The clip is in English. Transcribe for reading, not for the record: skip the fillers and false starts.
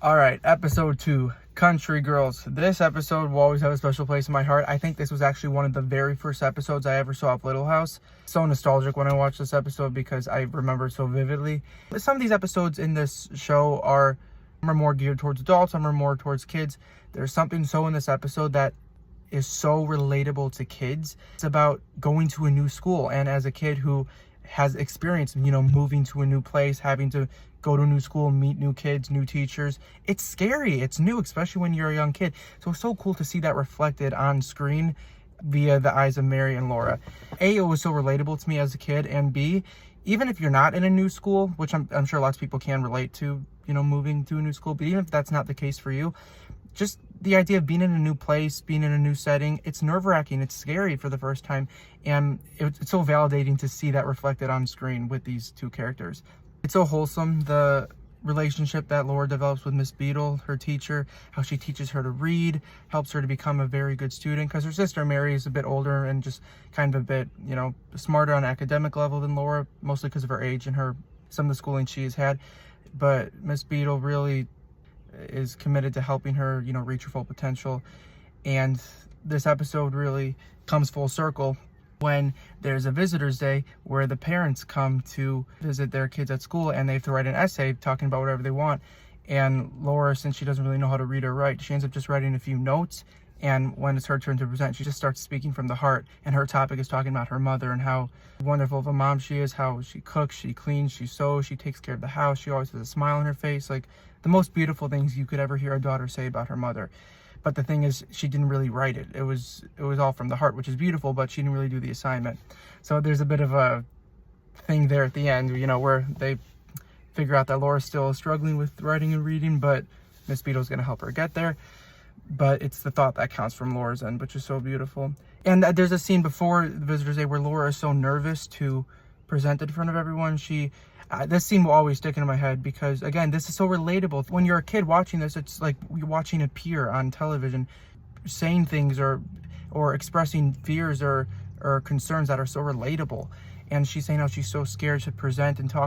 All right, episode 2, Country Girls. This episode will always have a special place in my heart. I think this was actually one of the very first episodes I ever saw of Little House. So nostalgic when I watched this episode because I remember it so vividly. Some of these episodes in this show are more geared towards adults, some are more towards kids. There's something so in this episode that is so relatable to kids. It's about going to a new school, and as a kid who has experience, moving to a new place, having to go to a new school, meet new kids, new teachers. It's scary. It's new, especially when you're a young kid. So it's so cool to see that reflected on screen via the eyes of Mary and Laura. A, it was so relatable to me as a kid, and B, even if you're not in a new school, which I'm sure lots of people can relate to, moving to a new school, but even if that's not the case for you, just the idea of being in a new place, being in a new setting, it's nerve-wracking, it's scary for the first time, and it's so validating to see that reflected on screen with these two characters. It's so wholesome, the relationship that Laura develops with Miss Beadle, her teacher, how she teaches her to read, helps her to become a very good student, because her sister Mary is a bit older and just kind of a bit, smarter on an academic level than Laura, mostly because of her age and some of the schooling she has had. But Miss Beadle really is committed to helping her, reach her full potential. And this episode really comes full circle when there's a visitor's day where the parents come to visit their kids at school, and they have to write an essay talking about whatever they want. And Laura, since she doesn't really know how to read or write, she ends up just writing a few notes. And when it's her turn to present, she just starts speaking from the heart. And her topic is talking about her mother and how wonderful of a mom she is, how she cooks, she cleans, she sews, she takes care of the house. She always has a smile on her face. Like the most beautiful things you could ever hear a daughter say about her mother. But the thing is, she didn't really write it. It was all from the heart, which is beautiful, but she didn't really do the assignment. So there's a bit of a thing there at the end, where they figure out that Laura's still struggling with writing and reading, but Miss Beadle's going to help her get there. But it's the thought that counts from Laura's end, which is so beautiful. And there's a scene before the Visitor's Day where Laura is so nervous to present in front of everyone. This scene will always stick into my head because, again, this is so relatable. When you're a kid watching this, it's like you're watching a peer on television saying things or expressing fears or concerns that are so relatable. And she's saying how she's so scared to present and talk